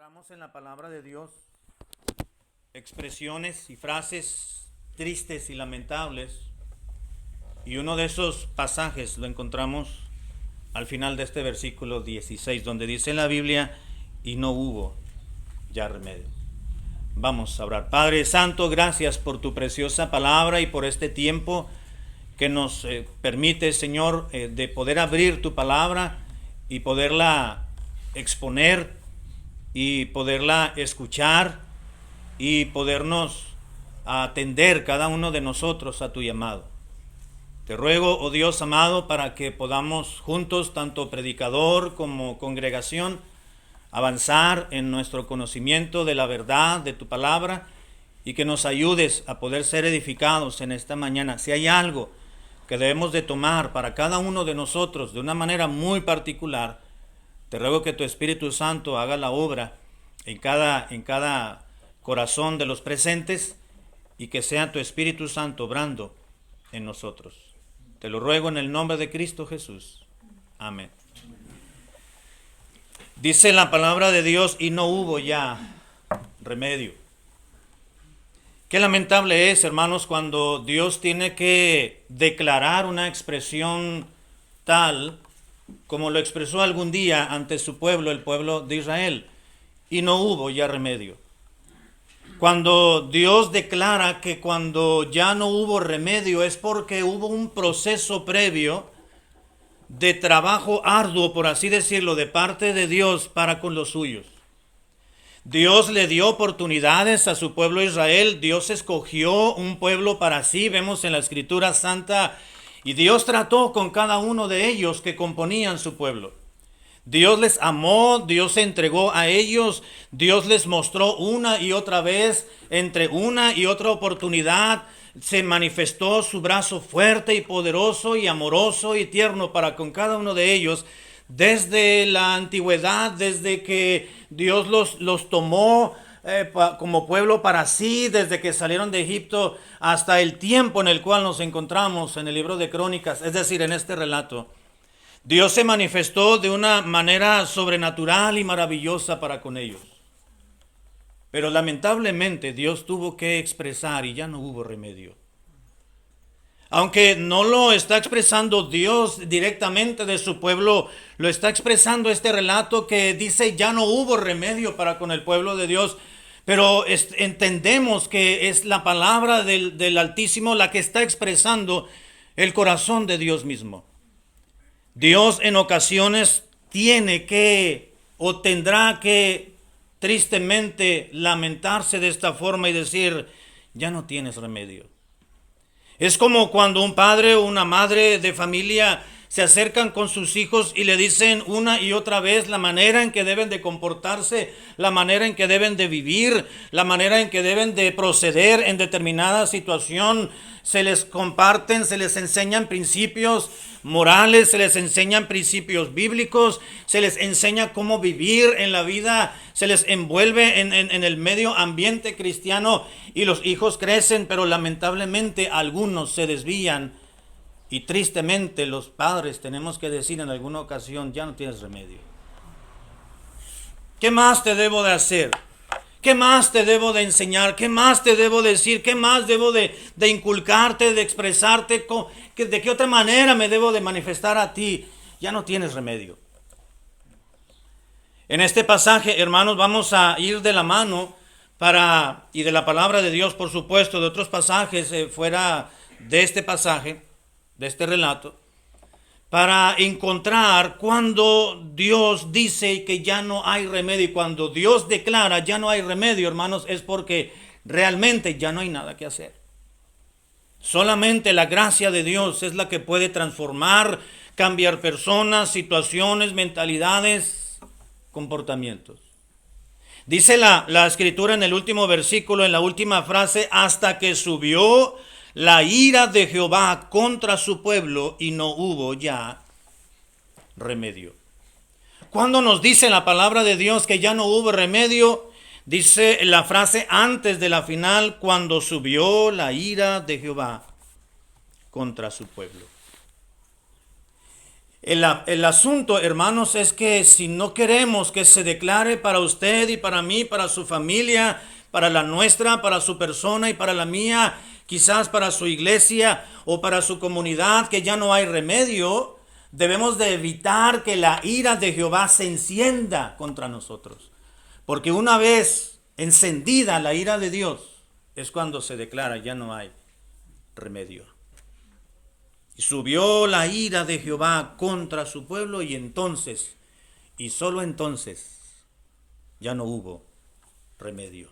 Encontramos en la palabra de Dios expresiones y frases tristes y lamentables, y uno de esos pasajes lo encontramos al final de este versículo 16, donde dice en la Biblia: y no hubo ya remedio. Vamos a orar. Padre Santo, gracias por tu preciosa palabra y por este tiempo que nos permite, Señor, de poder abrir tu palabra y poderla exponer y poderla escuchar y podernos atender cada uno de nosotros a tu llamado. Te ruego, oh Dios amado, para que podamos juntos, tanto predicador como congregación, avanzar en nuestro conocimiento de la verdad de tu palabra, y que nos ayudes a poder ser edificados en esta mañana. Si hay algo que debemos de tomar para cada uno de nosotros de una manera muy particular, te ruego que tu Espíritu Santo haga la obra en cada corazón de los presentes, y que sea tu Espíritu Santo obrando en nosotros. Te lo ruego en el nombre de Cristo Jesús. Amén. Dice la palabra de Dios: y no hubo ya remedio. Qué lamentable es, hermanos, cuando Dios tiene que declarar una expresión tal como lo expresó algún día ante su pueblo, el pueblo de Israel: y no hubo ya remedio. Cuando Dios declara que cuando ya no hubo remedio es porque hubo un proceso previo de trabajo arduo, por así decirlo, de parte de Dios para con los suyos. Dios le dio oportunidades a su pueblo Israel. Dios escogió un pueblo para sí, vemos en la Escritura Santa, y Dios trató con cada uno de ellos que componían su pueblo. Dios les amó, Dios se entregó a ellos, Dios les mostró una y otra vez, entre una y otra oportunidad, se manifestó su brazo fuerte y poderoso y amoroso y tierno para con cada uno de ellos, desde la antigüedad, desde que Dios los tomó como pueblo para sí, desde que salieron de Egipto hasta el tiempo en el cual nos encontramos en el libro de Crónicas, es decir, en este relato. Dios se manifestó de una manera sobrenatural y maravillosa para con ellos. Pero lamentablemente Dios tuvo que expresar, y ya no hubo remedio. Aunque no lo está expresando Dios directamente de su pueblo, lo está expresando este relato que dice: ya no hubo remedio para con el pueblo de Dios. Pero entendemos que es la palabra del Altísimo la que está expresando el corazón de Dios mismo. Dios en ocasiones tiene que o tendrá que tristemente lamentarse de esta forma y decir: ya no tienes remedio. Es como cuando un padre o una madre de familia se acercan con sus hijos y le dicen una y otra vez la manera en que deben de comportarse, la manera en que deben de vivir, la manera en que deben de proceder en determinada situación. Se les comparten, se les enseñan principios morales, se les enseñan principios bíblicos, se les enseña cómo vivir en la vida, se les envuelve en el medio ambiente cristiano, y los hijos crecen, pero lamentablemente algunos se desvían, y tristemente los padres tenemos que decir en alguna ocasión: ya no tienes remedio. ¿Qué más te debo de hacer? ¿Qué más te debo de enseñar? ¿Qué más te debo decir? ¿Qué más debo de inculcarte, de expresarte? ¿De qué otra manera me debo de manifestar a ti? Ya no tienes remedio. En este pasaje, hermanos, vamos a ir de la mano y de la palabra de Dios, por supuesto, de otros pasajes fuera de este pasaje, de este relato, para encontrar cuando Dios dice que ya no hay remedio. Y cuando Dios declara ya no hay remedio, hermanos, es porque realmente ya no hay nada que hacer. Solamente la gracia de Dios es la que puede transformar, cambiar personas, situaciones, mentalidades, comportamientos. Dice la Escritura en el último versículo, en la última frase: hasta que subió la ira de Jehová contra su pueblo y no hubo ya remedio. Cuando nos dice la palabra de Dios que ya no hubo remedio, dice la frase antes de la final: cuando subió la ira de Jehová contra su pueblo. El asunto, hermanos, es que si no queremos que se declare para usted y para mí, para su familia, para la nuestra, para su persona y para la mía, quizás para su iglesia o para su comunidad, que ya no hay remedio, debemos de evitar que la ira de Jehová se encienda contra nosotros. Porque una vez encendida la ira de Dios, es cuando se declara ya no hay remedio. Y subió la ira de Jehová contra su pueblo y entonces, y solo entonces, ya no hubo remedio.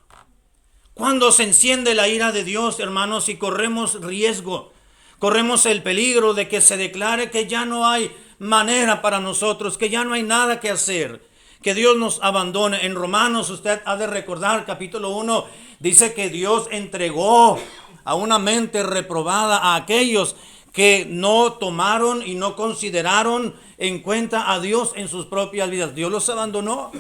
Cuando se enciende la ira de Dios, hermanos, y corremos riesgo, corremos el peligro de que se declare que ya no hay manera para nosotros, que ya no hay nada que hacer, que Dios nos abandone. En Romanos, usted ha de recordar, capítulo 1, dice que Dios entregó a una mente reprobada a aquellos que no tomaron y no consideraron en cuenta a Dios en sus propias vidas. Dios los abandonó.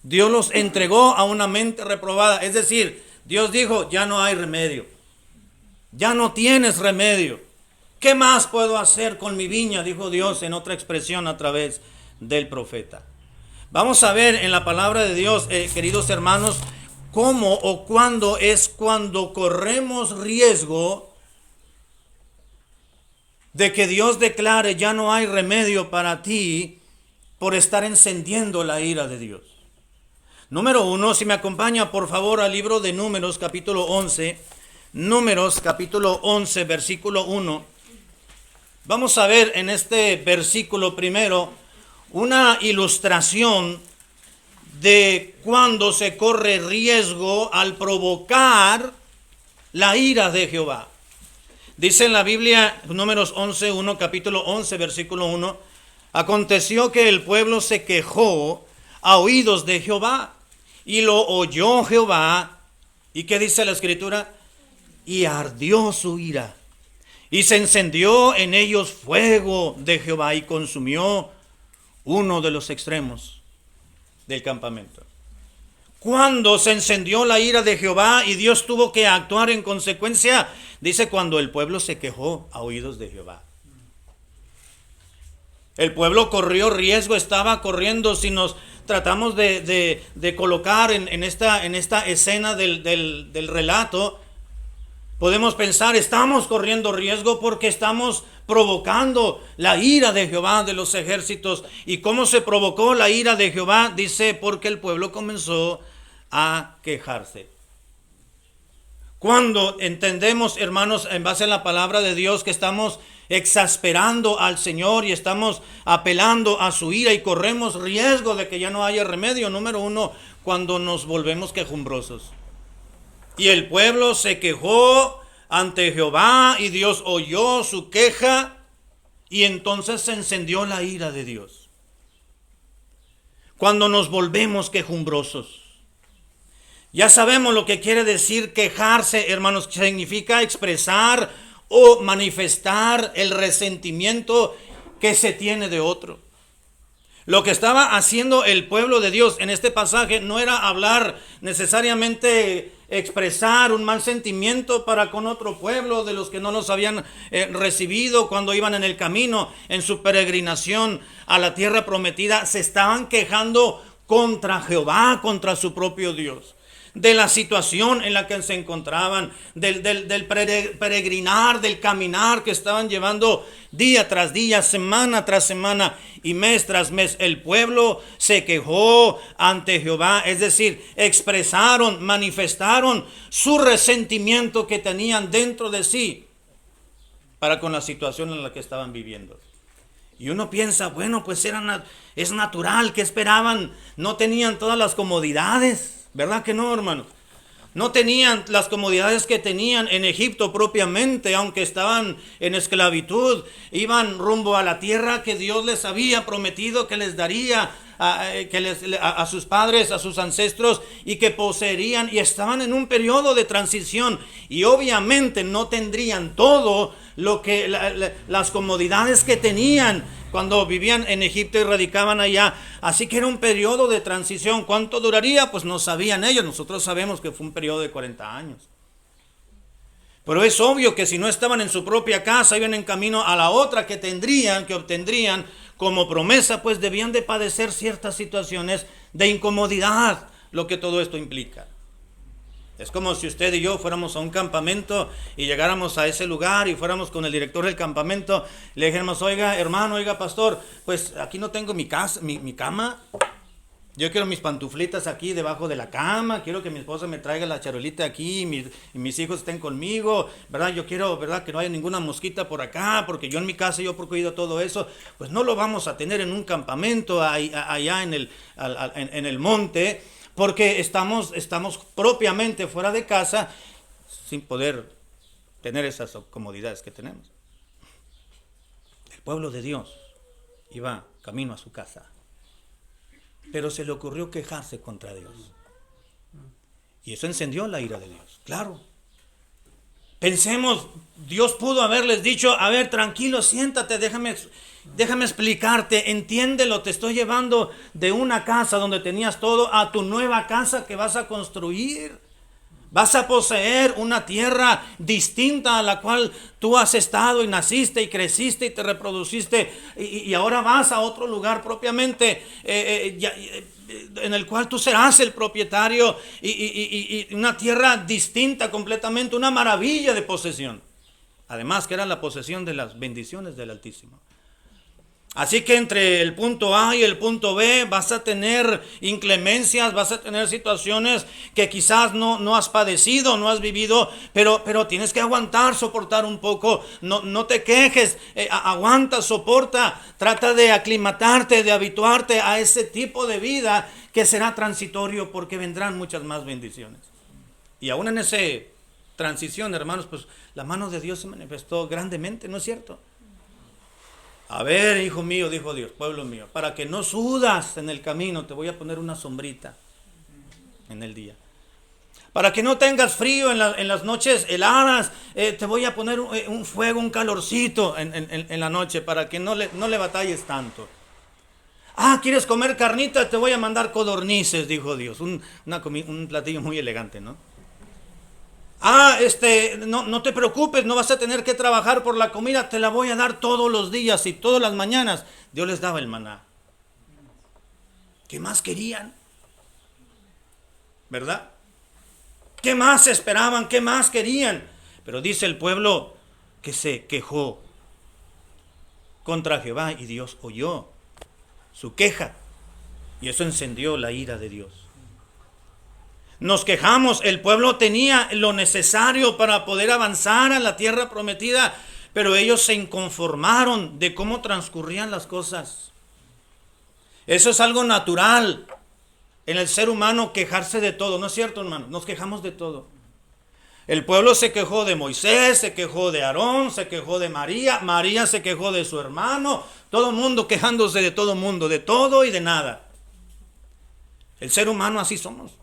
Dios los entregó a una mente reprobada. Es decir, Dios dijo, ya no hay remedio. Ya no tienes remedio. ¿Qué más puedo hacer con mi viña? Dijo Dios en otra expresión a través del profeta. Vamos a ver en la palabra de Dios, queridos hermanos, cómo o cuándo es cuando corremos riesgo de que Dios declare ya no hay remedio para ti por estar encendiendo la ira de Dios. Número 1, si me acompaña por favor al libro de Números capítulo 11, Números capítulo 11 versículo 1. Vamos a ver en este versículo primero una ilustración de cuando se corre riesgo al provocar la ira de Jehová. Dice en la Biblia, Números 11:1, capítulo 11, versículo 1, aconteció que el pueblo se quejó a oídos de Jehová, y lo oyó Jehová, ¿y qué dice la Escritura? Y ardió su ira, y se encendió en ellos fuego de Jehová, y consumió uno de los extremos del campamento. Cuando se encendió la ira de Jehová y Dios tuvo que actuar en consecuencia, dice cuando el pueblo se quejó a oídos de Jehová. El pueblo corrió riesgo, estaba corriendo. Si nos tratamos de colocar en esta escena del relato, podemos pensar, estamos corriendo riesgo porque estamos provocando la ira de Jehová de los ejércitos. ¿Y cómo se provocó la ira de Jehová? Dice, porque el pueblo comenzó a quejarse. Cuando entendemos, hermanos, en base a la palabra de Dios, que estamos exasperando al Señor y estamos apelando a su ira y corremos riesgo de que ya no haya remedio. Número 1, cuando nos volvemos quejumbrosos. Y el pueblo se quejó ante Jehová y Dios oyó su queja y entonces se encendió la ira de Dios. Cuando nos volvemos quejumbrosos. Ya sabemos lo que quiere decir quejarse, hermanos. Significa expresar o manifestar el resentimiento que se tiene de otro. Lo que estaba haciendo el pueblo de Dios en este pasaje no era hablar necesariamente, expresar un mal sentimiento para con otro pueblo de los que no los habían recibido cuando iban en el camino, en su peregrinación a la tierra prometida. Se estaban quejando contra Jehová, contra su propio Dios, de la situación en la que se encontraban, del peregrinar, del caminar que estaban llevando día tras día, semana tras semana y mes tras mes. El pueblo se quejó ante Jehová, es decir, expresaron, manifestaron su resentimiento que tenían dentro de sí para con la situación en la que estaban viviendo. Y uno piensa, bueno, pues es natural, que esperaban, no tenían todas las comodidades. ¿Verdad que no, hermanos? No tenían las comodidades que tenían en Egipto propiamente, aunque estaban en esclavitud. Iban rumbo a la tierra que Dios les había prometido que les daría a sus padres, a sus ancestros, y que poseerían, y estaban en un periodo de transición. Y obviamente no tendrían todo lo que las comodidades que tenían cuando vivían en Egipto y radicaban allá. Así que era un periodo de transición. ¿Cuánto duraría? Pues no sabían ellos. Nosotros sabemos que fue un periodo de 40 años. Pero es obvio que si no estaban en su propia casa, iban en camino a la otra que obtendrían como promesa, pues debían de padecer ciertas situaciones de incomodidad, lo que todo esto implica. Es como si usted y yo fuéramos a un campamento y llegáramos a ese lugar y fuéramos con el director del campamento, le dijéramos, oiga hermano, oiga pastor, pues aquí no tengo mi cama. Yo quiero mis pantuflitas aquí debajo de la cama, quiero que mi esposa me traiga la charolita aquí y mis hijos estén conmigo, ¿verdad? Yo quiero, ¿verdad?, que no haya ninguna mosquita por acá, porque yo en mi casa yo cuido todo eso. Pues no lo vamos a tener en un campamento allá en el monte, porque estamos propiamente fuera de casa sin poder tener esas comodidades que tenemos. El pueblo de Dios iba camino a su casa, pero se le ocurrió quejarse contra Dios. Y eso encendió la ira de Dios, claro. Pensemos, Dios pudo haberles dicho, a ver, tranquilo, siéntate, déjame explicarte, entiéndelo, te estoy llevando de una casa donde tenías todo a tu nueva casa que vas a construir. Vas a poseer una tierra distinta a la cual tú has estado y naciste y creciste y te reproduciste y ahora vas a otro lugar propiamente en el cual tú serás el propietario y una tierra distinta completamente, una maravilla de posesión. Además que era la posesión de las bendiciones del Altísimo. Así que entre el punto A y el punto B vas a tener inclemencias, vas a tener situaciones que quizás no has padecido, no has vivido, pero tienes que aguantar, soportar un poco. No te quejes, aguanta, soporta, trata de aclimatarte, de habituarte a ese tipo de vida que será transitorio porque vendrán muchas más bendiciones. Y aún en esa transición, hermanos, pues la mano de Dios se manifestó grandemente, ¿no es cierto? A ver, hijo mío, dijo Dios, pueblo mío, para que no sudas en el camino, te voy a poner una sombrita en el día. Para que no tengas frío en las noches heladas, te voy a poner un fuego, un calorcito en la noche, para que no le batalles tanto. ¿Quieres comer carnita? Te voy a mandar codornices, dijo Dios. Un platillo muy elegante, ¿no? No te preocupes, no vas a tener que trabajar por la comida, te la voy a dar todos los días y todas las mañanas. Dios les daba el maná. ¿Qué más querían? ¿Verdad? ¿Qué más esperaban? ¿Qué más querían? Pero dice el pueblo que se quejó contra Jehová y Dios oyó su queja y eso encendió la ira de Dios. Nos quejamos, el pueblo tenía lo necesario para poder avanzar a la tierra prometida, pero ellos se inconformaron de cómo transcurrían las cosas. Eso es algo natural en el ser humano, quejarse de todo, ¿no es cierto, hermano? Nos quejamos de todo. El pueblo se quejó de Moisés, se quejó de Aarón, se quejó de María, María se quejó de su hermano, todo el mundo quejándose de todo mundo, de todo y de nada. El ser humano así somos.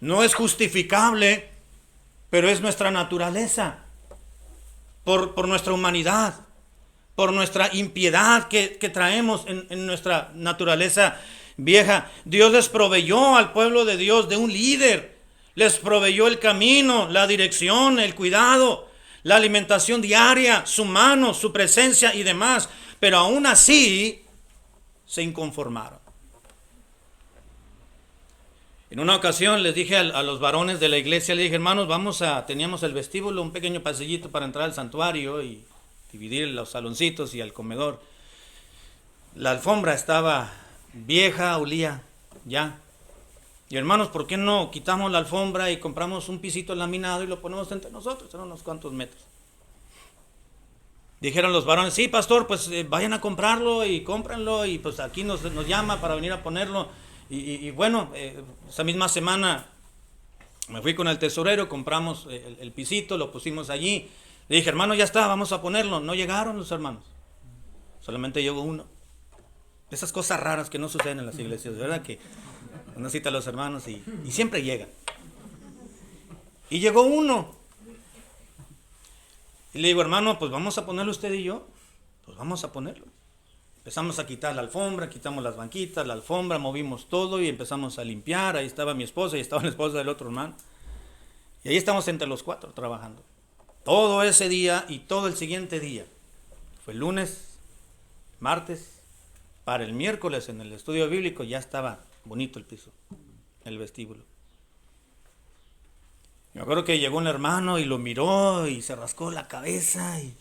No es justificable, pero es nuestra naturaleza, por nuestra humanidad, por nuestra impiedad que traemos en nuestra naturaleza vieja. Dios les proveyó al pueblo de Dios de un líder, les proveyó el camino, la dirección, el cuidado, la alimentación diaria, su mano, su presencia y demás, pero aún así se inconformaron. En una ocasión les dije a los varones de la iglesia, le dije, hermanos, teníamos el vestíbulo, un pequeño pasillito para entrar al santuario y dividir los saloncitos y el comedor. La alfombra estaba vieja, olía ya. Y hermanos, ¿por qué no quitamos la alfombra y compramos un pisito laminado y lo ponemos entre nosotros, en unos cuantos metros? Dijeron los varones, sí, pastor, pues vayan a comprarlo y cómprenlo y pues aquí nos llama para venir a ponerlo. Y bueno, esa misma semana me fui con el tesorero, compramos el pisito, lo pusimos allí. Le dije, hermano, ya está, vamos a ponerlo. No llegaron los hermanos, solamente llegó uno. Esas cosas raras que no suceden en las iglesias, ¿verdad? Que uno cita a los hermanos y siempre llegan. Y llegó uno. Y le digo, hermano, pues vamos a ponerlo usted y yo. Pues vamos a ponerlo. Empezamos a quitar la alfombra, quitamos las banquitas, la alfombra, movimos todo y empezamos a limpiar. Ahí estaba mi esposa y estaba la esposa del otro hermano. Y ahí estamos entre los 4 trabajando. Todo ese día y todo el siguiente día. Fue lunes, martes. Para el miércoles en el estudio bíblico ya estaba bonito el piso, el vestíbulo. Yo creo que llegó un hermano y lo miró y se rascó la cabeza y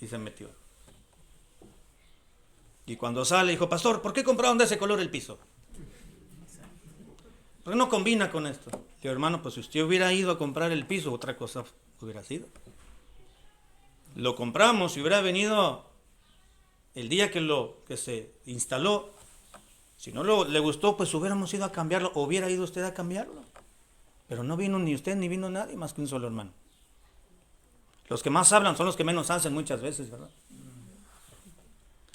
se metió. Y cuando sale dijo, pastor, ¿por qué compraron de ese color el piso? ¿Por qué no combina con esto? Digo, hermano, pues si usted hubiera ido a comprar el piso, otra cosa hubiera sido. Lo compramos y hubiera venido el día que se instaló. Si no le gustó, pues hubiéramos ido a cambiarlo, o hubiera ido usted a cambiarlo. Pero no vino ni usted ni vino nadie más que un solo hermano. Los que más hablan son los que menos hacen muchas veces, ¿verdad?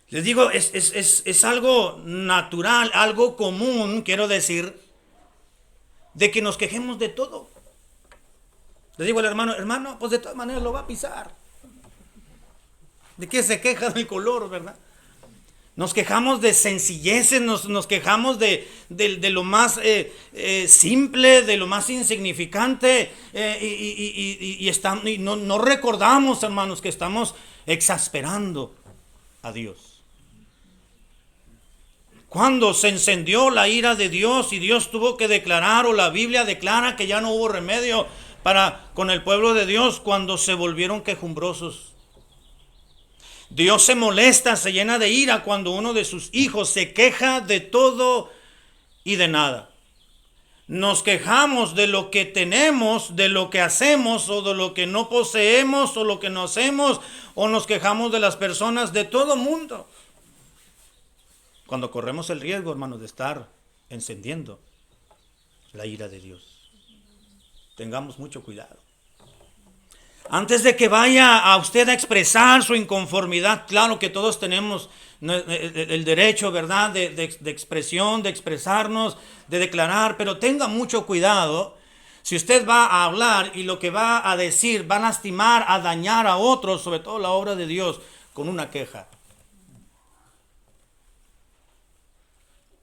Les digo, es algo natural, algo común, quiero decir, de que nos quejemos de todo. Le digo al hermano, pues de todas maneras lo va a pisar. ¿De qué se queja del color, verdad? Nos quejamos de sencilleces, nos quejamos de lo más simple, de lo más insignificante, y no recordamos, hermanos, que estamos exasperando a Dios. Cuando se encendió la ira de Dios y Dios tuvo que declarar, o la Biblia declara que ya no hubo remedio con el pueblo de Dios, cuando se volvieron quejumbrosos. Dios se molesta, se llena de ira cuando uno de sus hijos se queja de todo y de nada. Nos quejamos de lo que tenemos, de lo que hacemos, o de lo que no poseemos, o lo que no hacemos, o nos quejamos de las personas, de todo mundo. Cuando corremos el riesgo, hermanos, de estar encendiendo la ira de Dios. Tengamos mucho cuidado. Antes de que vaya a usted a expresar su inconformidad, claro que todos tenemos el derecho, ¿verdad?, de expresión, de expresarnos, de declarar, pero tenga mucho cuidado. Si usted va a hablar y lo que va a decir va a lastimar, a dañar a otros, sobre todo la obra de Dios, con una queja.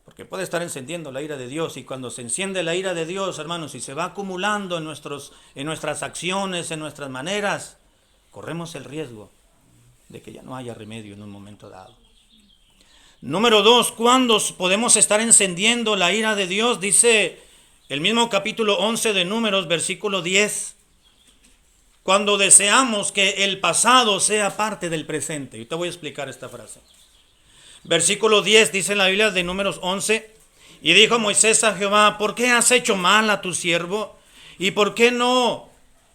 Porque puede estar encendiendo la ira de Dios, y cuando se enciende la ira de Dios, hermanos, y se va acumulando en nuestras acciones, en nuestras maneras, corremos el riesgo de que ya no haya remedio en un momento dado. Número 2, ¿cuándo podemos estar encendiendo la ira de Dios? Dice el mismo capítulo 11 de Números, versículo 10. Cuando deseamos que el pasado sea parte del presente. Yo te voy a explicar esta frase. Versículo 10 dice en la Biblia de Números 11, y dijo Moisés a Jehová, ¿por qué has hecho mal a tu siervo? ¿Y por qué no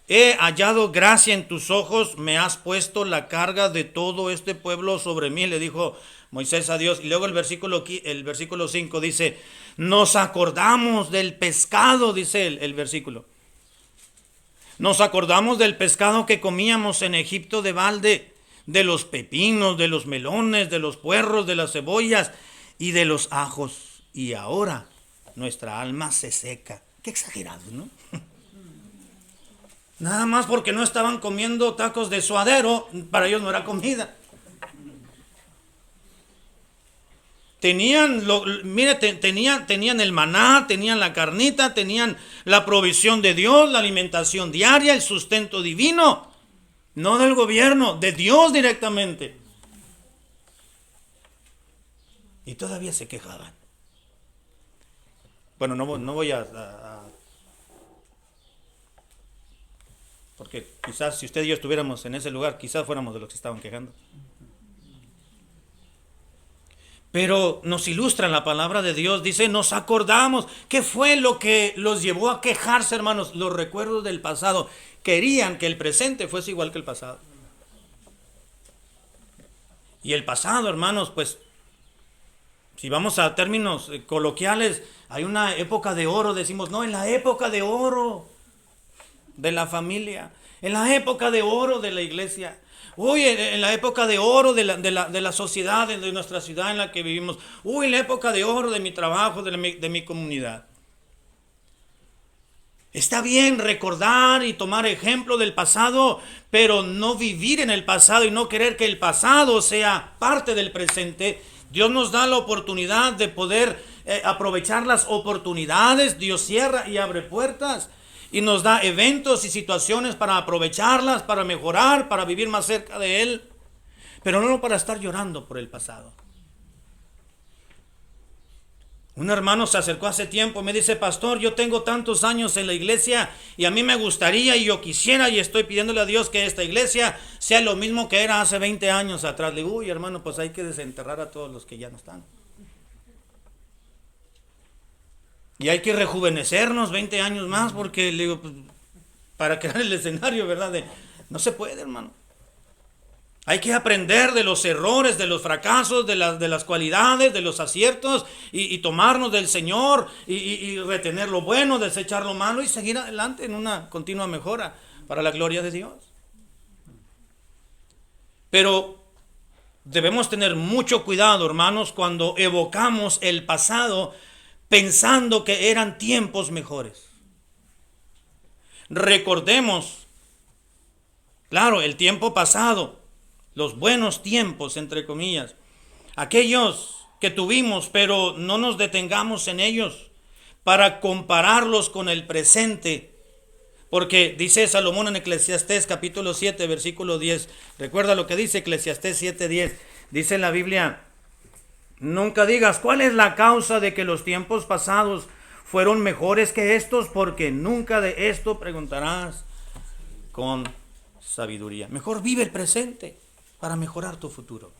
he hallado gracia en tus ojos? Me has puesto la carga de todo este pueblo sobre mí, le dijo Moisés a Dios. Y luego el versículo 5 dice, nos acordamos del pescado, dice el versículo. Nos acordamos del pescado que comíamos en Egipto de balde, de los pepinos, de los melones, de los puerros, de las cebollas y de los ajos. Y ahora nuestra alma se seca. Qué exagerado, ¿no? Nada más porque no estaban comiendo tacos de suadero, para ellos no era comida. Tenían el maná, tenían la carnita, tenían la provisión de Dios, la alimentación diaria, el sustento divino. No del gobierno, de Dios directamente. Y todavía se quejaban. Bueno, no voy a... Porque quizás si usted y yo estuviéramos en ese lugar, quizás fuéramos de los que estaban quejando. Pero nos ilustra la palabra de Dios, dice, nos acordamos. ¿Qué fue lo que los llevó a quejarse, hermanos? Los recuerdos del pasado. Querían que el presente fuese igual que el pasado. Y el pasado, hermanos, pues, si vamos a términos coloquiales, hay una época de oro, decimos, no, en la época de oro de la familia, en la época de oro de la iglesia. Uy, en la época de oro de la sociedad, de nuestra ciudad en la que vivimos. Uy, en la época de oro de mi trabajo, de mi comunidad. Está bien recordar y tomar ejemplo del pasado, pero no vivir en el pasado y no querer que el pasado sea parte del presente. Dios nos da la oportunidad de poder aprovechar las oportunidades. Dios cierra y abre puertas. y nos da eventos y situaciones para aprovecharlas, para mejorar, para vivir más cerca de Él, pero no para estar llorando por el pasado. Un hermano se acercó hace tiempo, me dice: pastor, yo tengo tantos años en la iglesia y a mí me gustaría y yo quisiera y estoy pidiéndole a Dios que esta iglesia sea lo mismo que era hace 20 años atrás. Le digo: uy, hermano, pues hay que desenterrar a todos los que ya no están. Y hay que rejuvenecernos 20 años más, porque le digo, pues, para crear el escenario, ¿verdad? No se puede, hermano. Hay que aprender de los errores, de los fracasos, de las cualidades, de los aciertos, y tomarnos del Señor y retener lo bueno, desechar lo malo y seguir adelante en una continua mejora para la gloria de Dios. Pero debemos tener mucho cuidado, hermanos, cuando evocamos el pasado pensando que eran tiempos mejores. Recordemos, claro, el tiempo pasado, los buenos tiempos, entre comillas, aquellos que tuvimos, pero no nos detengamos en ellos para compararlos con el presente. Porque dice Salomón en Eclesiastés capítulo 7, versículo 10. Recuerda lo que dice Eclesiastés 7, 10. Dice en la Biblia: nunca digas cuál es la causa de que los tiempos pasados fueron mejores que estos, porque nunca de esto preguntarás con sabiduría. Mejor vive el presente para mejorar tu futuro.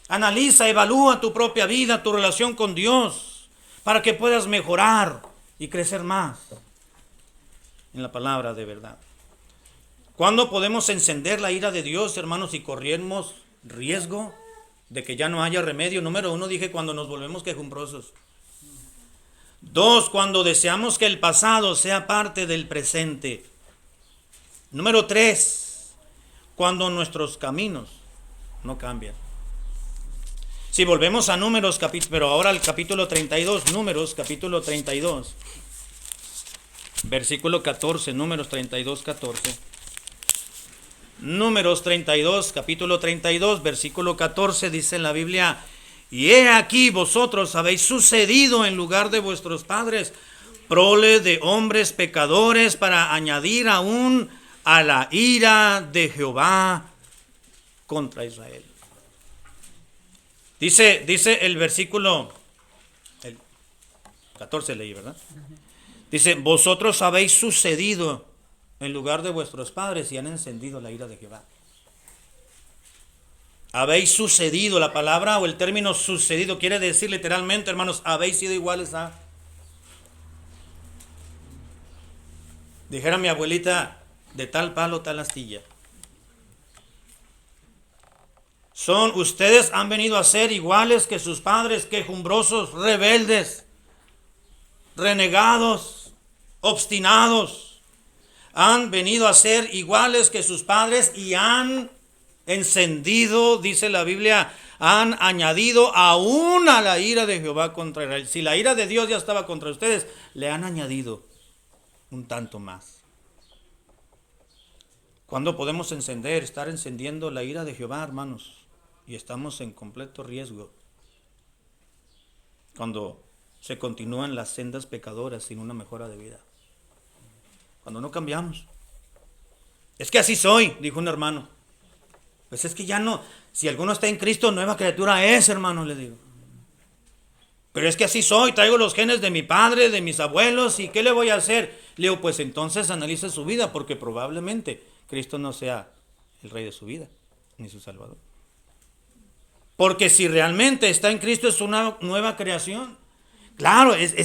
Analiza, evalúa tu propia vida, tu relación con Dios, para que puedas mejorar y crecer más en la palabra de verdad. ¿Cuándo podemos encender la ira de Dios, hermanos, y corremos riesgo de que ya no haya remedio? Número 1, dije, cuando nos volvemos quejumbrosos. 2, cuando deseamos que el pasado sea parte del presente. Número 3, cuando nuestros caminos no cambian. Si volvemos a Números, pero ahora al capítulo 32, Números, capítulo 32, versículo 14, Números 32, 14. Números 32, capítulo 32, versículo 14, dice en la Biblia: y he aquí vosotros habéis sucedido en lugar de vuestros padres, prole de hombres pecadores, para añadir aún a la ira de Jehová contra Israel. Dice el versículo, el 14 leí, ¿verdad? Dice: vosotros habéis sucedido en lugar de vuestros padres y han encendido la ira de Jehová. Habéis sucedido, la palabra o el término sucedido quiere decir literalmente, hermanos, habéis sido iguales a. Dijera mi abuelita: de tal palo, tal astilla. Ustedes han venido a ser iguales que sus padres, quejumbrosos, rebeldes, renegados, obstinados. Han venido a ser iguales que sus padres y han encendido, dice la Biblia, han añadido aún a la ira de Jehová contra Israel. Si la ira de Dios ya estaba contra ustedes, le han añadido un tanto más. ¿Cuándo podemos estar encendiendo la ira de Jehová, hermanos? Y estamos en completo riesgo. Cuando se continúan las sendas pecadoras sin una mejora de vida. Cuando no cambiamos. Es que así soy, dijo un hermano. Pues es que ya no, si alguno está en Cristo, nueva criatura es, hermano, le digo. Pero es que así soy, traigo los genes de mi padre, de mis abuelos, ¿y qué le voy a hacer? Le digo, pues entonces analice su vida, porque probablemente Cristo no sea el rey de su vida, ni su salvador. Porque si realmente está en Cristo, es una nueva creación. Claro, es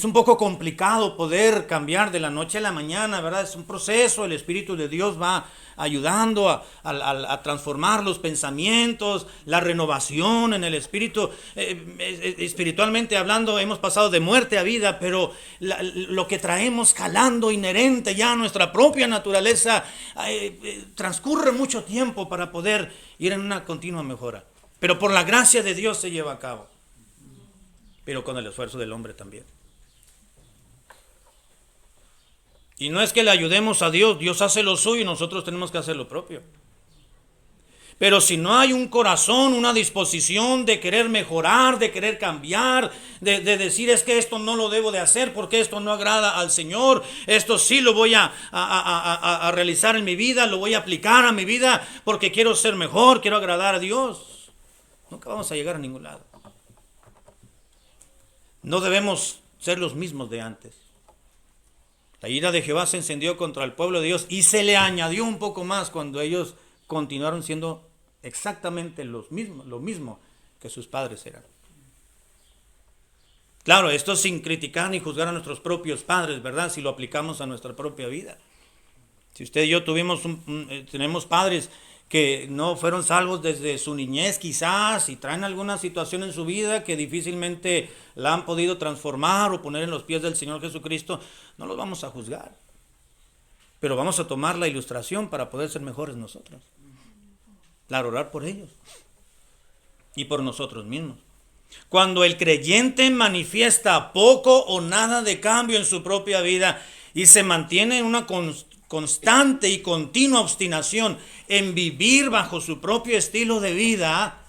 un poco complicado poder cambiar de la noche a la mañana, ¿verdad? Es un proceso, el Espíritu de Dios va ayudando a transformar los pensamientos, la renovación en el Espíritu. Espiritualmente hablando, hemos pasado de muerte a vida, pero lo que traemos jalando inherente ya a nuestra propia naturaleza, transcurre mucho tiempo para poder ir en una continua mejora. Pero por la gracia de Dios se lleva a cabo, pero con el esfuerzo del hombre también. Y no es que le ayudemos a Dios, Dios hace lo suyo y nosotros tenemos que hacer lo propio. Pero si no hay un corazón, una disposición de querer mejorar, de querer cambiar, de decir es que esto no lo debo de hacer porque esto no agrada al Señor, esto sí lo voy a realizar en mi vida, lo voy a aplicar a mi vida porque quiero ser mejor, quiero agradar a Dios, nunca vamos a llegar a ningún lado. No debemos ser los mismos de antes. La ira de Jehová se encendió contra el pueblo de Dios y se le añadió un poco más cuando ellos continuaron siendo exactamente lo mismo que sus padres eran. Claro, esto sin criticar ni juzgar a nuestros propios padres, ¿verdad? Si lo aplicamos a nuestra propia vida. Si usted y yo tenemos padres que no fueron salvos desde su niñez quizás y traen alguna situación en su vida que difícilmente la han podido transformar o poner en los pies del Señor Jesucristo, no los vamos a juzgar. Pero vamos a tomar la ilustración para poder ser mejores nosotros. Claro, orar por ellos y por nosotros mismos. Cuando el creyente manifiesta poco o nada de cambio en su propia vida y se mantiene en una constante y continua obstinación en vivir bajo su propio estilo de vida,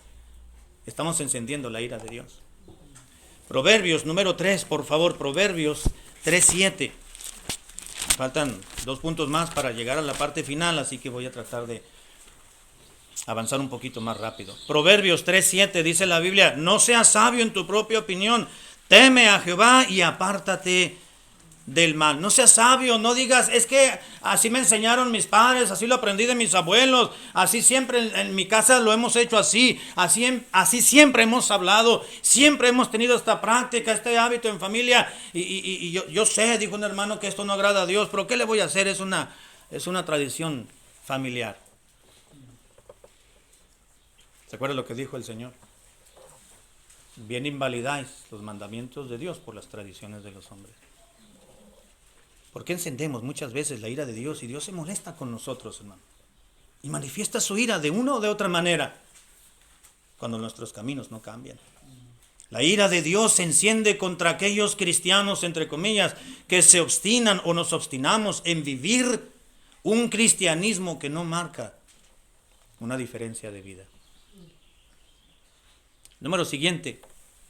estamos encendiendo la ira de Dios. Proverbios número 3, por favor, Proverbios 3:7. Faltan 2 puntos más para llegar a la parte final, así que voy a tratar de avanzar un poquito más rápido. Proverbios 3:7 dice la Biblia: no seas sabio en tu propia opinión, teme a Jehová y apártate del mal. No seas sabio, no digas, es que así me enseñaron mis padres, así lo aprendí de mis abuelos, así siempre en mi casa lo hemos hecho así siempre hemos hablado, siempre hemos tenido esta práctica, este hábito en familia, y yo sé, dijo un hermano, que esto no agrada a Dios, pero ¿qué le voy a hacer? Es una tradición familiar. ¿Se acuerda lo que dijo el Señor? Bien invalidáis los mandamientos de Dios por las tradiciones de los hombres. ¿Por qué encendemos muchas veces la ira de Dios y Dios se molesta con nosotros, hermano? Y manifiesta su ira de una o de otra manera cuando nuestros caminos no cambian. La ira de Dios se enciende contra aquellos cristianos, entre comillas, que se obstinan o nos obstinamos en vivir un cristianismo que no marca una diferencia de vida. Número siguiente.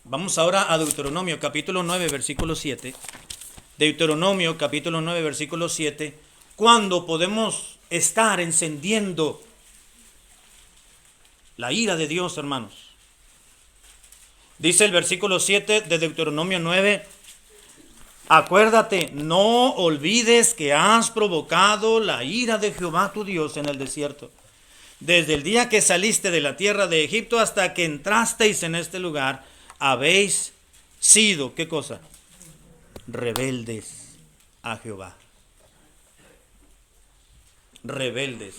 Vamos ahora a Deuteronomio capítulo 9, versículo 7. Deuteronomio capítulo 9, versículo 7. Cuando podemos estar encendiendo la ira de Dios, hermanos. Dice el versículo 7 de Deuteronomio 9. Acuérdate, no olvides que has provocado la ira de Jehová tu Dios en el desierto, desde el día que saliste de la tierra de Egipto hasta que entrasteis en este lugar, habéis sido, ¿qué cosa? Rebeldes a Jehová. Rebeldes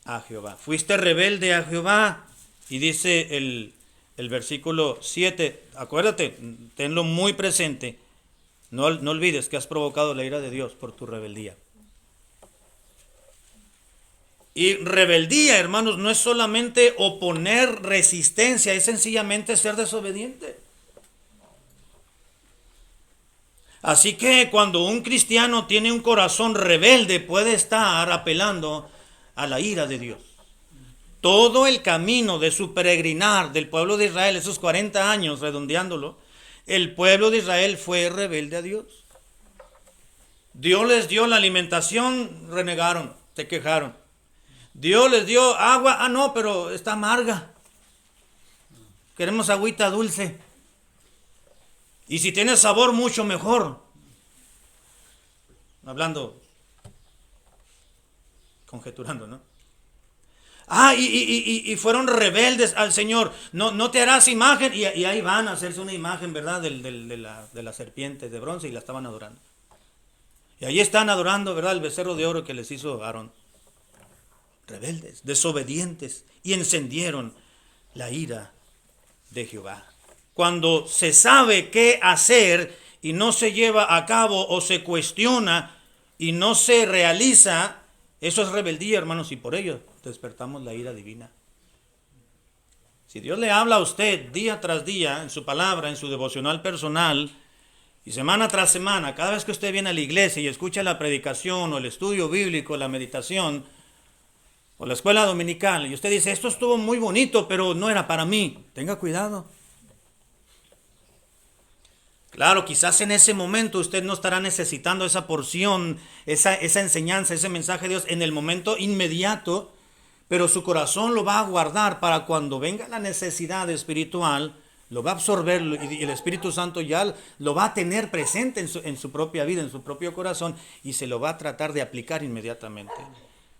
a Jehová. Fuiste rebelde a Jehová. Y dice el versículo 7, acuérdate, tenlo muy presente. No olvides que has provocado la ira de Dios por tu rebeldía. Y rebeldía, hermanos, no es solamente oponer resistencia, es sencillamente ser desobediente. Así que cuando un cristiano tiene un corazón rebelde, puede estar apelando a la ira de Dios. Todo el camino de su peregrinar del pueblo de Israel, esos 40 años, redondeándolo, el pueblo de Israel fue rebelde a Dios. Dios les dio la alimentación, renegaron, se quejaron. Dios les dio agua, no, pero está amarga. Queremos agüita dulce. Y si tiene sabor, mucho mejor. Hablando, conjeturando, ¿no? Y fueron rebeldes al Señor. No te harás imagen. Y ahí van a hacerse una imagen, ¿verdad? De la serpiente de bronce y la estaban adorando. Y ahí están adorando, ¿verdad? El becerro de oro que les hizo Aarón. Rebeldes, desobedientes, y encendieron la ira de Jehová. Cuando se sabe qué hacer y no se lleva a cabo o se cuestiona y no se realiza, eso es rebeldía, hermanos, y por ello despertamos la ira divina. Si Dios le habla a usted día tras día en su palabra, en su devocional personal, y semana tras semana, cada vez que usted viene a la iglesia y escucha la predicación o el estudio bíblico, la meditación, o la escuela dominical, y usted dice, esto estuvo muy bonito, pero no era para mí. Tenga cuidado. Claro, quizás en ese momento usted no estará necesitando esa porción, esa enseñanza, ese mensaje de Dios en el momento inmediato, pero su corazón lo va a guardar para cuando venga la necesidad espiritual, lo va a absorber y el Espíritu Santo ya lo va a tener presente en su propia vida, en su propio corazón, y se lo va a tratar de aplicar inmediatamente.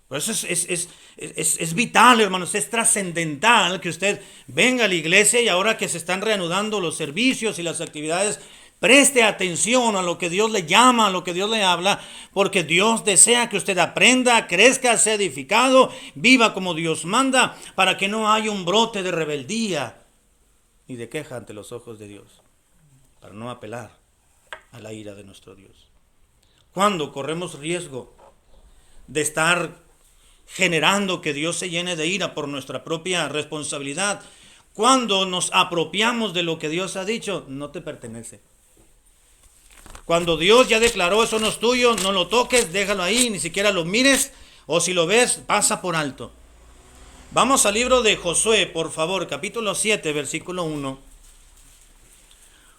Por eso es vital, hermanos, es trascendental que usted venga a la iglesia y ahora que se están reanudando los servicios y las actividades, preste atención a lo que Dios le llama, a lo que Dios le habla, porque Dios desea que usted aprenda, crezca, sea edificado, viva como Dios manda, para que no haya un brote de rebeldía ni de queja ante los ojos de Dios, para no apelar a la ira de nuestro Dios. Cuando corremos riesgo de estar generando que Dios se llene de ira por nuestra propia responsabilidad, cuando nos apropiamos de lo que Dios ha dicho, no te pertenece. Cuando Dios ya declaró, eso no es tuyo, no lo toques, déjalo ahí, ni siquiera lo mires, o si lo ves, pasa por alto. Vamos al libro de Josué, por favor, capítulo 7, versículo 1.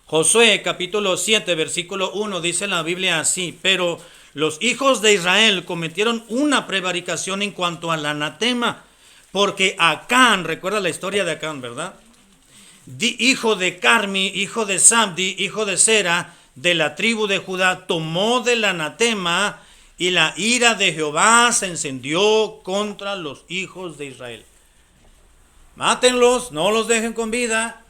Josué, capítulo 7, versículo 1, dice la Biblia así: pero los hijos de Israel cometieron una prevaricación en cuanto al anatema, porque Acán, recuerda la historia de Acán, ¿verdad? Hijo de Carmi, hijo de Sabdi, hijo de Sera, de la tribu de Judá, tomó del anatema, y la ira de Jehová se encendió contra los hijos de Israel. Mátenlos, no los dejen con vida,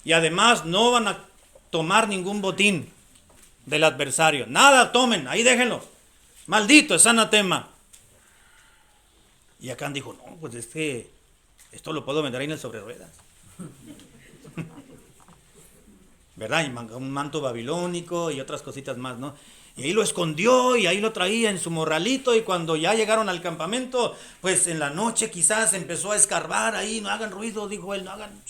y además no van a tomar ningún botín del adversario. Nada tomen, ahí déjenlo. Maldito es anatema. Y Acán dijo, no, pues esto lo puedo vender ahí en el sobre ruedas. ¿Verdad? Y un manto babilónico y otras cositas más, ¿no? Y ahí lo escondió y ahí lo traía en su morralito, y cuando ya llegaron al campamento, pues en la noche quizás empezó a escarbar ahí, no hagan ruido, dijo él, no hagan.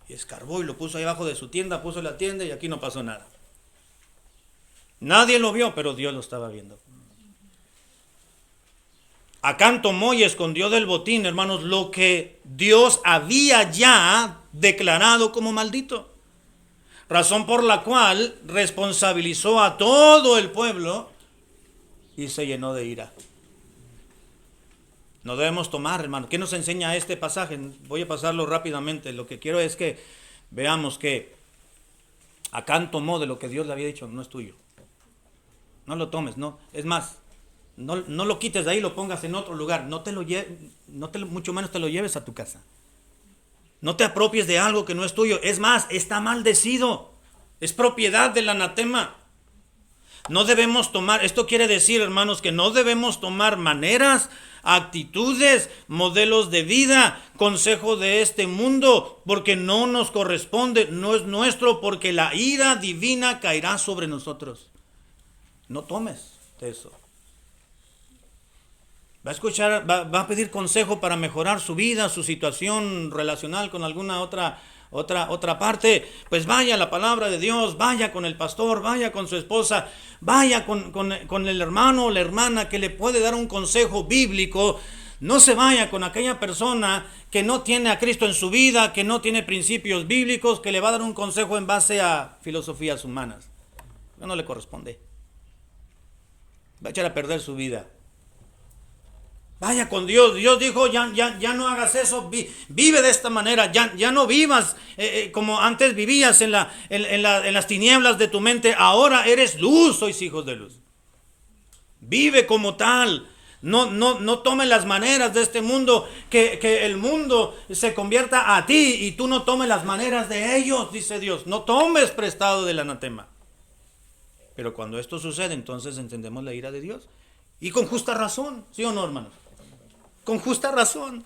Y escarbó y lo puso ahí abajo de su tienda, puso la tienda y aquí no pasó nada. Nadie lo vio, pero Dios lo estaba viendo. Acán tomó y escondió del botín, hermanos, lo que Dios había ya declarado como maldito. Razón por la cual responsabilizó a todo el pueblo y se llenó de ira. No debemos tomar, hermano. ¿Qué nos enseña este pasaje? Voy a pasarlo rápidamente. Lo que quiero es que veamos que Acán tomó de lo que Dios le había dicho, no es tuyo. No lo tomes, no. Es más, no lo quites de ahí, lo pongas en otro lugar. Mucho menos te lo lleves a tu casa. No te apropies de algo que no es tuyo. Es más, está maldecido. Es propiedad del anatema. No debemos tomar, esto quiere decir, hermanos, que no debemos tomar maneras, actitudes, modelos de vida, consejo de este mundo, porque no nos corresponde, no es nuestro, porque la ira divina caerá sobre nosotros. No tomes de eso. Va a escuchar, va a pedir consejo para mejorar su vida, su situación relacional con alguna otra parte. Pues vaya a la palabra de Dios, vaya con el pastor, vaya con su esposa, vaya con el hermano o la hermana que le puede dar un consejo bíblico. No se vaya con aquella persona que no tiene a Cristo en su vida, que no tiene principios bíblicos, que le va a dar un consejo en base a filosofías humanas. No le corresponde. Va a echar a perder su vida. Vaya con Dios. Dios dijo, ya no hagas eso, vive de esta manera, ya no vivas como antes vivías en las tinieblas de tu mente, ahora eres luz, sois hijos de luz. Vive como tal. No tomes las maneras de este mundo, que el mundo se convierta a ti y tú no tomes las maneras de ellos, dice Dios. No tomes prestado del anatema. Pero cuando esto sucede, entonces entendemos la ira de Dios. Y con justa razón, ¿sí o no, hermanos? Con justa razón.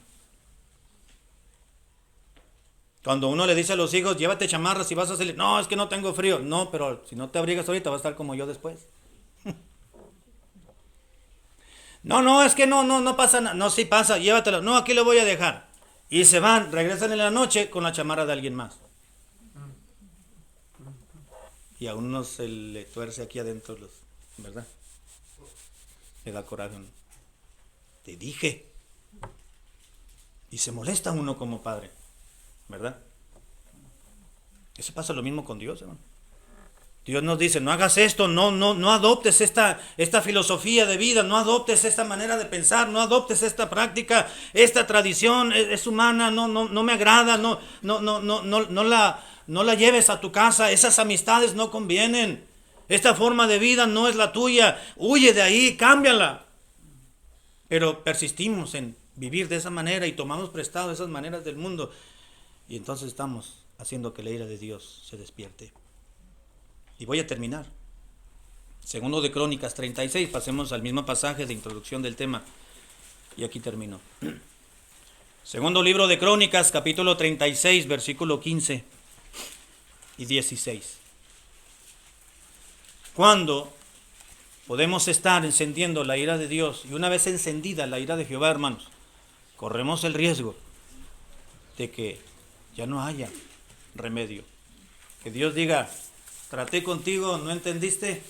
Cuando uno le dice a los hijos, llévate chamarras y vas a salir. No, es que no tengo frío. No, pero si no te abrigas ahorita vas a estar como yo después. No, es que no pasa nada. No, sí pasa, llévatelo. No, aquí lo voy a dejar. Y se van, regresan en la noche con la chamarra de alguien más. Y a uno se le tuerce aquí adentro, ¿verdad? Le da coraje. te dije. Y se molesta uno como padre, ¿verdad? Eso pasa lo mismo con Dios, hermano. Dios nos dice, no hagas esto, no adoptes esta filosofía de vida, no adoptes esta manera de pensar, no adoptes esta práctica, esta tradición es humana, no me agrada, no la lleves a tu casa, esas amistades no convienen, esta forma de vida no es la tuya, huye de ahí, cámbiala. Pero persistimos en vivir de esa manera y tomamos prestado esas maneras del mundo, y entonces estamos haciendo que la ira de Dios se despierte. Y voy a terminar. Segundo de Crónicas 36, pasemos al mismo pasaje de introducción del tema. Y aquí termino. Segundo libro de Crónicas, capítulo 36, versículo 15 y 16. ¿Cuándo podemos estar encendiendo la ira de Dios? Y una vez encendida la ira de Jehová, hermanos, corremos el riesgo de que ya no haya remedio. Que Dios diga, traté contigo, no entendiste,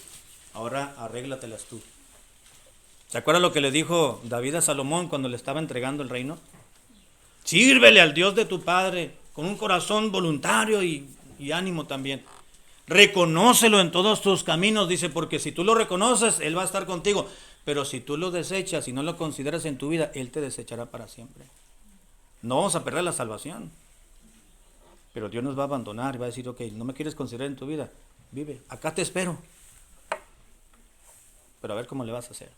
ahora arréglatelas tú. ¿Se acuerda lo que le dijo David a Salomón cuando le estaba entregando el reino? Sírvele al Dios de tu padre con un corazón voluntario y ánimo también. Reconócelo en todos tus caminos, dice, porque si tú lo reconoces, Él va a estar contigo. Pero si tú lo desechas y no lo consideras en tu vida, Él te desechará para siempre. No vamos a perder la salvación. Pero Dios nos va a abandonar y va a decir, ok, no me quieres considerar en tu vida, vive, acá te espero. Pero a ver cómo le vas a hacer.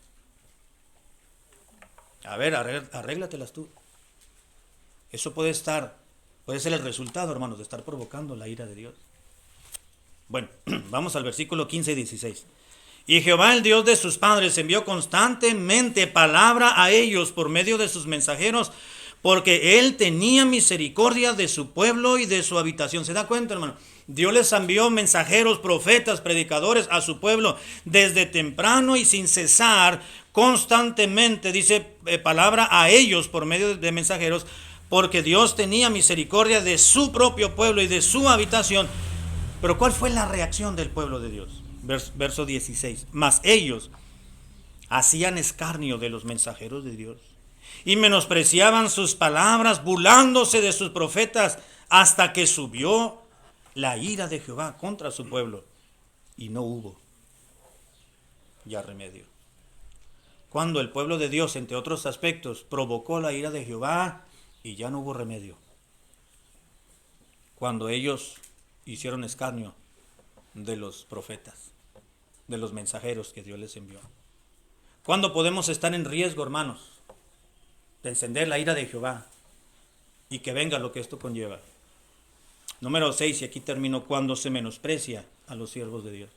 A ver, arréglatelas tú. Eso puede ser el resultado, hermanos, de estar provocando la ira de Dios. Bueno, vamos al versículo 15 y 16. Y Jehová, el Dios de sus padres, envió constantemente palabra a ellos por medio de sus mensajeros, porque Él tenía misericordia de su pueblo y de su habitación. ¿Se da cuenta, hermano? Dios les envió mensajeros, profetas, predicadores a su pueblo desde temprano y sin cesar, constantemente, dice palabra a ellos por medio de mensajeros, porque Dios tenía misericordia de su propio pueblo y de su habitación. Pero ¿cuál fue la reacción del pueblo de Dios? Verso 16. Mas ellos hacían escarnio de los mensajeros de Dios y menospreciaban sus palabras, burlándose de sus profetas, hasta que subió la ira de Jehová contra su pueblo, y no hubo ya remedio. Cuando el pueblo de Dios, entre otros aspectos, provocó la ira de Jehová, y ya no hubo remedio. Cuando ellos hicieron escarnio de los profetas, de los mensajeros que Dios les envió. ¿Cuándo podemos estar en riesgo, hermanos, de encender la ira de Jehová y que venga lo que esto conlleva? Número 6, y aquí termino, cuando se menosprecia a los siervos de Dios.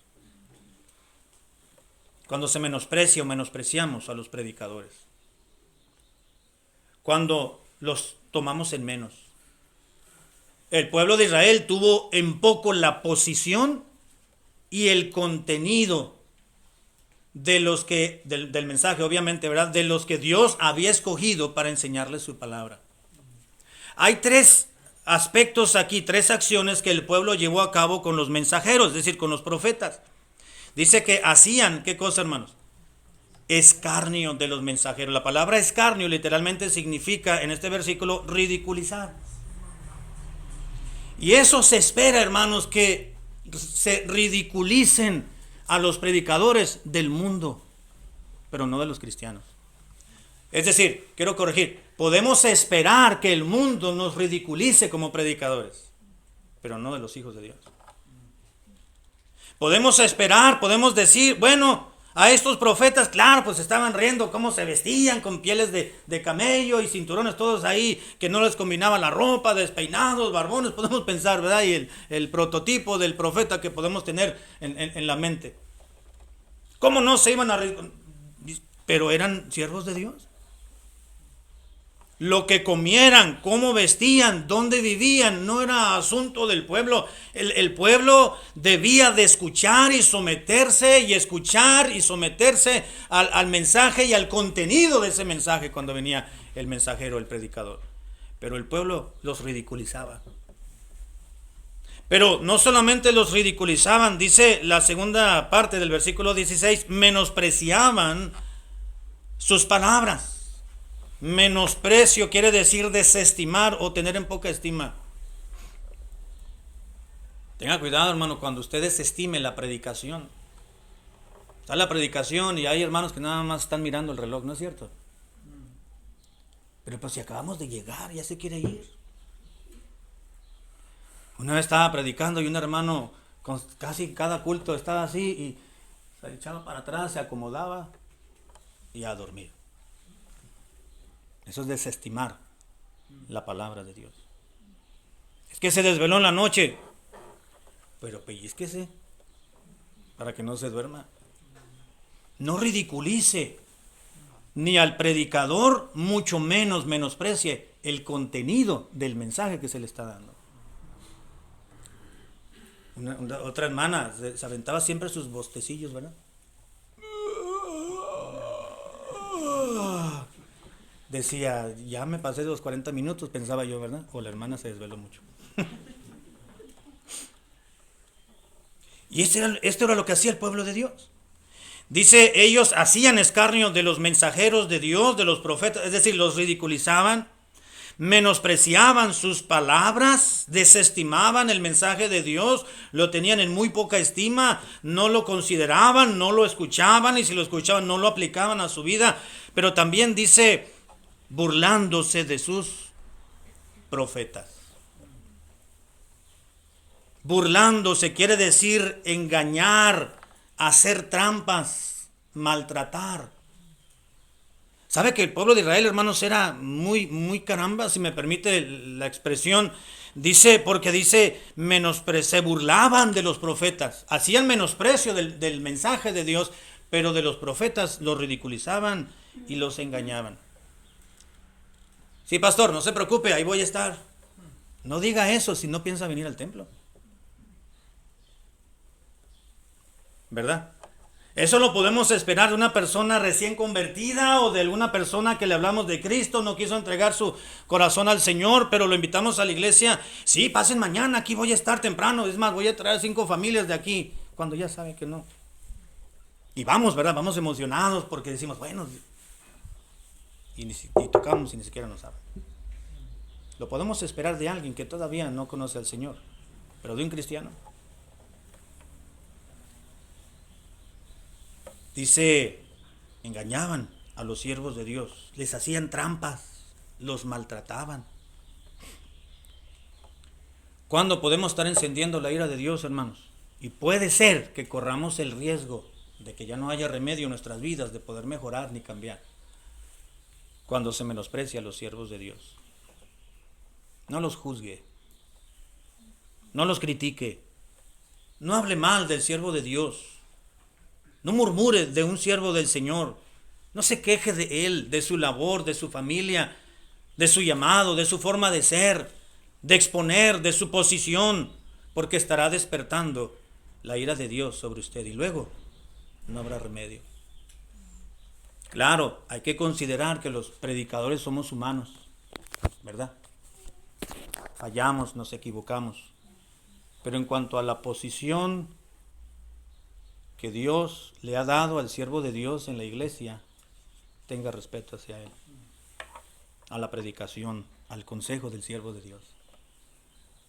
Cuando se menosprecia o menospreciamos a los predicadores. Cuando los tomamos en menos. El pueblo de Israel tuvo en poco la posición y el contenido de los que, del mensaje, obviamente, ¿verdad? De los que Dios había escogido para enseñarles su palabra. Hay tres aspectos aquí, tres acciones que el pueblo llevó a cabo con los mensajeros, es decir, con los profetas. Dice que hacían, ¿qué cosa, hermanos? Escarnio de los mensajeros. La palabra escarnio literalmente significa, en este versículo, ridiculizar. Y eso se espera, hermanos, que se ridiculicen a los predicadores del mundo, pero no de los cristianos. Es decir, quiero corregir, podemos esperar que el mundo nos ridiculice como predicadores, pero no de los hijos de Dios. Podemos esperar, podemos decir, bueno, a estos profetas, claro, pues estaban riendo cómo se vestían con pieles de camello y cinturones todos ahí, que no les combinaba la ropa, despeinados, barbones, podemos pensar, ¿verdad? Y el prototipo del profeta que podemos tener en la mente. ¿Cómo no se iban a ridiculizar? Pero eran siervos de Dios. Lo que comieran, cómo vestían, dónde vivían, no era asunto del pueblo. El pueblo debía de escuchar y someterse, y escuchar y someterse al mensaje y al contenido de ese mensaje cuando venía el mensajero, el predicador. Pero el pueblo los ridiculizaba. Pero no solamente los ridiculizaban, dice la segunda parte del versículo 16, menospreciaban sus palabras. Menosprecio quiere decir desestimar o tener en poca estima. Tenga cuidado, hermano, cuando usted desestime la predicación. Está la predicación y hay hermanos que nada más están mirando el reloj, ¿no es cierto? Pero pues si acabamos de llegar, ya se quiere ir. Una vez estaba predicando y un hermano con casi cada culto estaba así y se echaba para atrás, se acomodaba y a dormir. Eso es desestimar la palabra de Dios. Es que se desveló en la noche, pero pellizquese para que no se duerma. No ridiculice ni al predicador, mucho menos menosprecie el contenido del mensaje que se le está dando. Otra hermana se aventaba siempre sus bostecillos, ¿verdad? Decía, ya me pasé de los 40 minutos, pensaba yo, ¿verdad? O la hermana se desveló mucho. Y esto era lo que hacía el pueblo de Dios. Dice, ellos hacían escarnio de los mensajeros de Dios, de los profetas, es decir, los ridiculizaban, menospreciaban sus palabras, desestimaban el mensaje de Dios, lo tenían en muy poca estima, no lo consideraban, no lo escuchaban, y si lo escuchaban no lo aplicaban a su vida. Pero también dice, burlándose de sus profetas. Burlándose quiere decir engañar, hacer trampas, maltratar. ¿Sabe que el pueblo de Israel, hermanos, era muy caramba, si me permite la expresión? Porque dice, se burlaban de los profetas, hacían menosprecio del mensaje de Dios, pero de los profetas los ridiculizaban y los engañaban. Sí, pastor, no se preocupe, ahí voy a estar. No diga eso si no piensa venir al templo. ¿Verdad? Eso lo podemos esperar de una persona recién convertida o de alguna persona que le hablamos de Cristo, no quiso entregar su corazón al Señor, pero lo invitamos a la iglesia. Sí, pasen mañana, aquí voy a estar temprano. Es más, voy a traer 5 familias de aquí, cuando ya sabe que no. Y vamos, ¿verdad? Vamos emocionados porque decimos, bueno, y tocamos y ni siquiera nos sabe. Lo podemos esperar de alguien que todavía no conoce al Señor, pero de un cristiano. Dice, engañaban a los siervos de Dios, les hacían trampas, los maltrataban. ¿Cuándo podemos estar encendiendo la ira de Dios, hermanos? Y puede ser que corramos el riesgo de que ya no haya remedio en nuestras vidas de poder mejorar ni cambiar. Cuando se menosprecia a los siervos de Dios. No los juzgue, no los critique, no hable mal del siervo de Dios. No murmure de un siervo del Señor. No se queje de él, de su labor, de su familia, de su llamado, de su forma de ser, de exponer, de su posición, porque estará despertando la ira de Dios sobre usted y luego no habrá remedio. Claro, hay que considerar que los predicadores somos humanos, ¿verdad? Fallamos, nos equivocamos. Pero en cuanto a la posición que Dios le ha dado al siervo de Dios en la iglesia, tenga respeto hacia él, a la predicación, al consejo del siervo de Dios.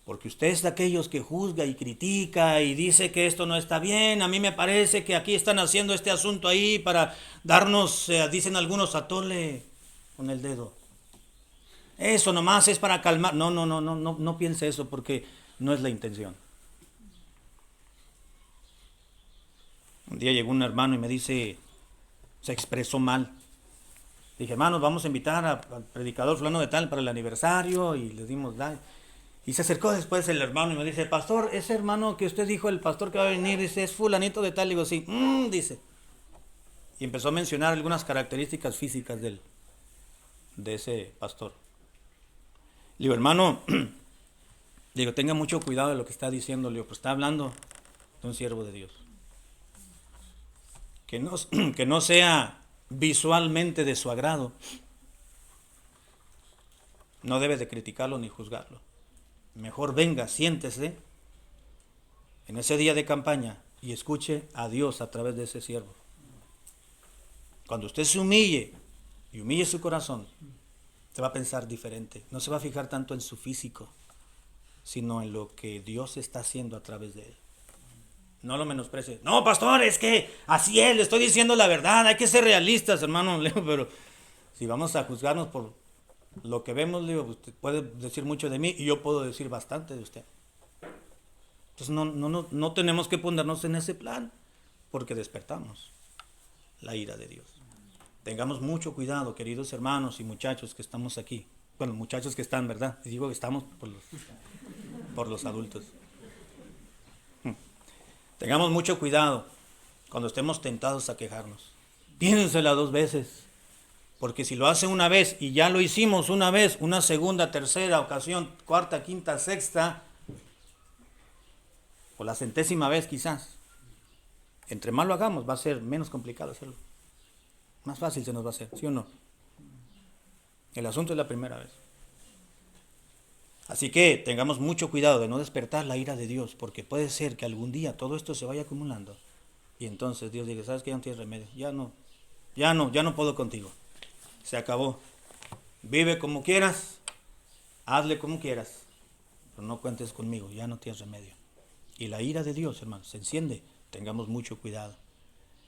Porque usted es de aquellos que juzga y critica y dice que esto no está bien. A mí me parece que aquí están haciendo este asunto ahí para darnos, dicen algunos, atole con el dedo. Eso nomás es para calmar. No piense eso, porque no es la intención. Un día llegó un hermano y me dice, se expresó mal. Dije, hermanos, vamos a invitar al predicador fulano de tal para el aniversario, y le dimos like. Y se acercó después el hermano y me dice, pastor, ese hermano que usted dijo, el pastor que va a venir, dice, es fulanito de tal. Y digo, sí, dice. Y empezó a mencionar algunas características físicas de ese pastor. Le digo, hermano, digo, tenga mucho cuidado de lo que está diciendo. Le digo, pues está hablando de un siervo de Dios. Que no sea visualmente de su agrado. No debe de criticarlo ni juzgarlo. Mejor venga, siéntese en ese día de campaña y escuche a Dios a través de ese siervo. Cuando usted se humille y humille su corazón, Te va a pensar diferente. No se va a fijar tanto en su físico, sino en lo que Dios está haciendo a través de él. No lo menosprecie. No, pastor, es que así es, le estoy diciendo la verdad. Hay que ser realistas, hermano. Pero si vamos a juzgarnos por lo que vemos, usted puede decir mucho de mí y yo puedo decir bastante de usted. Entonces no tenemos que ponernos en ese plan, porque despertamos la ira de Dios. Tengamos mucho cuidado, queridos hermanos y muchachos que estamos aquí. Bueno, muchachos que están, ¿verdad? Y digo que estamos por los adultos. Tengamos mucho cuidado cuando estemos tentados a quejarnos. Piénsela 2 veces. Porque si lo hace una vez y ya lo hicimos una vez, una segunda, tercera ocasión, cuarta, quinta, sexta, o la 100ª vez quizás, entre más lo hagamos va a ser menos complicado hacerlo. Más fácil se nos va a hacer, ¿sí o no? El asunto es la primera vez. Así que tengamos mucho cuidado de no despertar la ira de Dios, porque puede ser que algún día todo esto se vaya acumulando y entonces Dios diga, ¿sabes qué? Ya no tienes remedio, ya no puedo contigo. Se acabó. Vive como quieras, hazle como quieras, pero no cuentes conmigo, ya no tienes remedio. Y la ira de Dios, hermanos, se enciende. Tengamos mucho cuidado.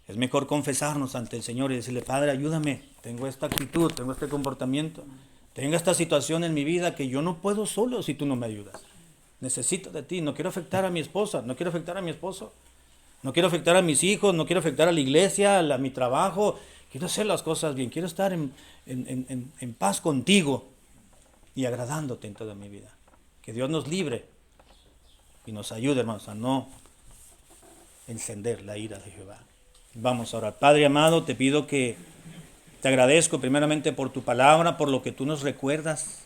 Es mejor confesarnos ante el Señor y decirle, Padre, ayúdame, tengo esta actitud, tengo este comportamiento, tengo esta situación en mi vida que yo no puedo solo si tú no me ayudas. Necesito de ti, no quiero afectar a mi esposa, no quiero afectar a mi esposo, no quiero afectar a mis hijos, no quiero afectar a la iglesia, a mi trabajo. Quiero hacer las cosas bien, quiero estar en paz contigo y agradándote en toda mi vida. Que Dios nos libre y nos ayude, hermanos, a no encender la ira de Jehová. Vamos a orar. Padre amado, te pido que te agradezco primeramente por tu palabra, por lo que tú nos recuerdas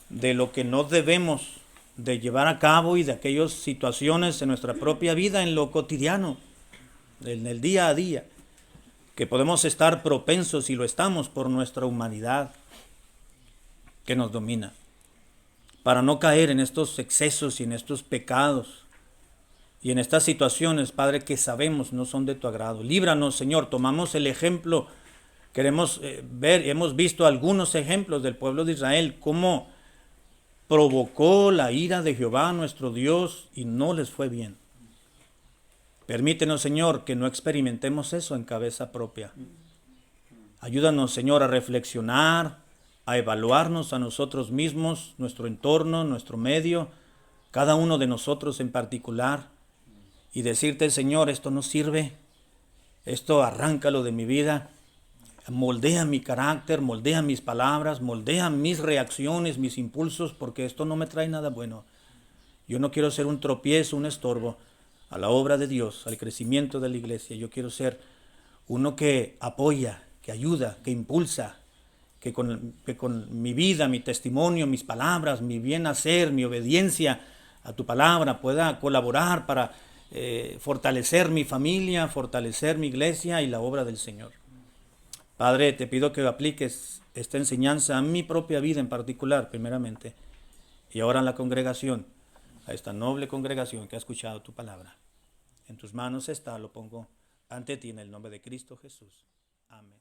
de lo que no debemos de llevar a cabo y de aquellas situaciones en nuestra propia vida, en lo cotidiano, en el día a día, que podemos estar propensos y lo estamos por nuestra humanidad que nos domina, para no caer en estos excesos y en estos pecados y en estas situaciones, Padre, que sabemos no son de tu agrado. Líbranos, Señor, tomamos el ejemplo, queremos ver, hemos visto algunos ejemplos del pueblo de Israel, cómo provocó la ira de Jehová nuestro Dios y no les fue bien. Permítenos, Señor, que no experimentemos eso en cabeza propia. Ayúdanos, Señor, a reflexionar, a evaluarnos a nosotros mismos, nuestro entorno, nuestro medio, cada uno de nosotros en particular, y decirte, Señor, esto no sirve, esto arráncalo de mi vida, moldea mi carácter, moldea mis palabras, moldea mis reacciones, mis impulsos, porque esto no me trae nada bueno. Yo no quiero ser un tropiezo, un estorbo a la obra de Dios, al crecimiento de la iglesia. Yo quiero ser uno que apoya, que ayuda, que impulsa, que con mi vida, mi testimonio, mis palabras, mi bien hacer, mi obediencia a tu palabra pueda colaborar para fortalecer mi familia, fortalecer mi iglesia y la obra del Señor. Padre, te pido que apliques esta enseñanza a mi propia vida en particular, primeramente, y ahora en la congregación, a esta noble congregación que ha escuchado tu palabra. En tus manos está, lo pongo ante ti en el nombre de Cristo Jesús. Amén.